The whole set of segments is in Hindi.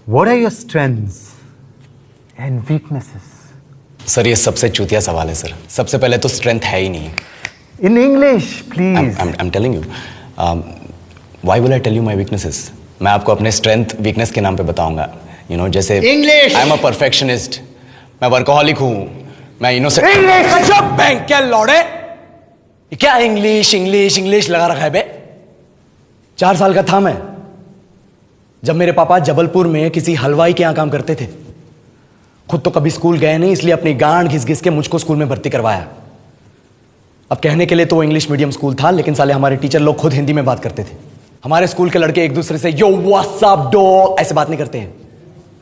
What are your strengths and weaknesses? Sir, ये सबसे चूतिया सवाल है सर। सबसे पहले तो स्ट्रेंथ है ही नहीं। In English, please. I'm telling you. Why will I tell you my weaknesses? मैं आपको अपने स्ट्रेंथ वीकनेस के नाम पे बताऊंगा। जैसे English. I am a perfectionist, मैं वर्कोहॉलिक हूँ, मैं इनोसेंट। English. बैंक क्या लौड़े, क्या इंग्लिश इंग्लिश इंग्लिश लगा रखा है बे। 4 साल का था मैं जब मेरे पापा जबलपुर में किसी हलवाई के यहां काम करते थे। खुद तो कभी स्कूल गए नहीं, इसलिए अपनी गांड घिस घिस के मुझको स्कूल में भर्ती करवाया। अब कहने के लिए तो वो इंग्लिश मीडियम स्कूल था, लेकिन साले हमारे टीचर लोग खुद हिंदी में बात करते थे। हमारे स्कूल के लड़के एक दूसरे से यो व्हाट्स अप डॉग ऐसे बात नहीं करते हैं।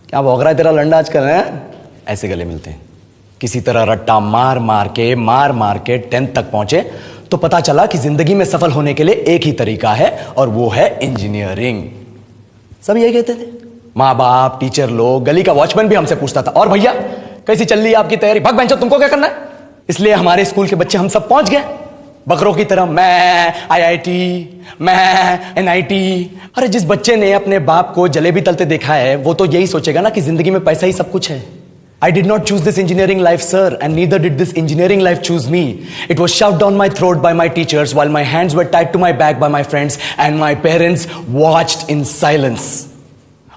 क्या भौंक रहा है तेरा लंडा आजकल है, ऐसे गले मिलते हैं। किसी तरह रट्टा मार मार के 10th तक पहुंचे तो पता चला कि जिंदगी में सफल होने के लिए एक ही तरीका है, और वो है इंजीनियरिंग। सब यही कहते थे, माँ बाप, टीचर लोग, गली का वॉचमैन भी हमसे पूछता था, और भैया कैसी चल रही है आपकी तैयारी? भग बेंचो, तुमको क्या करना है? इसलिए हमारे स्कूल के बच्चे हम सब पहुंच गए बकरों की तरह, मैं IIT, मैं NIT। अरे जिस बच्चे ने अपने बाप को जलेबी तलते देखा है वो तो यही सोचेगा ना कि जिंदगी में पैसा ही सब कुछ है। I did not choose this engineering life, sir, and neither did this engineering life choose me. It was shoved down my throat by my teachers while my hands were tied to my back by my friends and my parents watched in silence.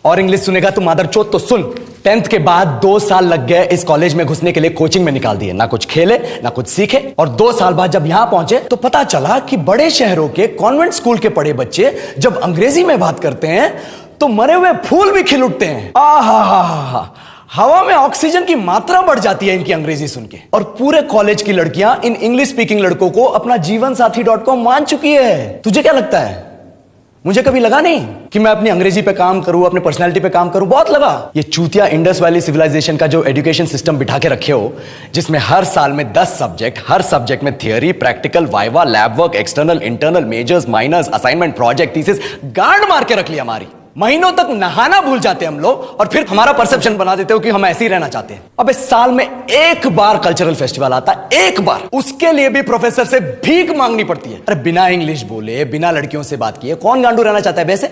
और इंग्लिश सुनेगा तो मादरचोद तो सुन। 10th के बाद 2 साल लग गए इस कॉलेज में घुसने के लिए, कोचिंग में निकाल दिए। ना कुछ खेले ना कुछ सीखे, और 2 साल बाद जब यहां पहुंचे तो पता चला कि बड़े शहरों के कॉन्वेंट स्कूल के पढ़े बच्चे जब अंग्रेजी में बात करते हैं तो मरे हुए फूल भी खिल उठते हैं। आहा, हवा में ऑक्सीजन की मात्रा बढ़ जाती है इनकी अंग्रेजी सुन के। और पूरे कॉलेज की लड़कियां इन इंग्लिश स्पीकिंग लड़कों को अपना जीवनसाथी.com मान चुकी है। तुझे क्या लगता है? मुझे कभी लगा नहीं कि मैं अपनी अंग्रेजी पे काम करूं, अपनी पर्सनालिटी पे काम करूं। बहुत लगा। ये चूतिया इंडस वैली सिविलाइजेशन का जो एजुकेशन सिस्टम बिठा के रखे हो, जिसमें हर साल में 10 सब्जेक्ट, हर सब्जेक्ट में theory, practical, viva, lab work, external, internal, majors, minors, assignment, project, thesis, गांड मार के रख लिया हमारी। महीनों तक नहाना भूल जाते हम लोग, और फिर हमारा परसेप्शन बना देते हो कि हम ऐसे ही रहना चाहते हैं। अब इस साल में एक बार कल्चरल फेस्टिवल आता है, एक बार, उसके लिए भी प्रोफेसर से भीख मांगनी पड़ती है। अरे बिना इंग्लिश बोले, बिना लड़कियों से बात किए कौन गांडू रहना चाहता है वैसे?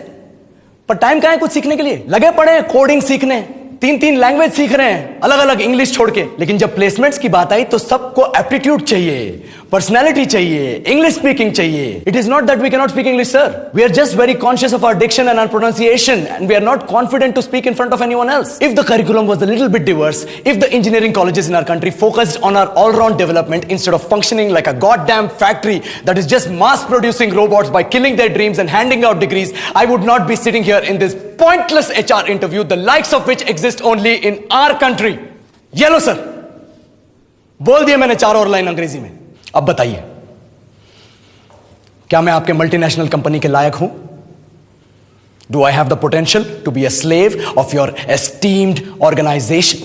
पर टाइम कहां है कुछ सीखने के लिए? लगे पड़े हैं कोडिंग सीखने, 3 लैंग्वेज सीख रहे हैं, अलग अलग इंग्लिश छोड़ के। लेकिन जब प्लेसमेंट्स की बात आई तो सबको एप्टीट्यूड चाहिए, पर्सनैलिटी चाहिए, इंग्लिश स्पीकिंग चाहिए। It is not that we can not speak English, sir. We are just very conscious of our diction and our pronunciation, and we are not confident to speak in front of anyone else. If the curriculum was a little bit diverse, if the engineering colleges in our country focused on our all round development instead of functioning like a goddamn factory that is just mass producing robots by killing their dreams and handing out degrees, I would not be sitting here in this pointless HR interview, the likes of which exist only in our country. ये लो सर, बोल दिया मैंने 4 और लाइन अंग्रेजी में। अब बताइए, क्या मैं आपके मल्टीनेशनल कंपनी के लायक हूं? Do I have the potential to be a slave of your esteemed organization?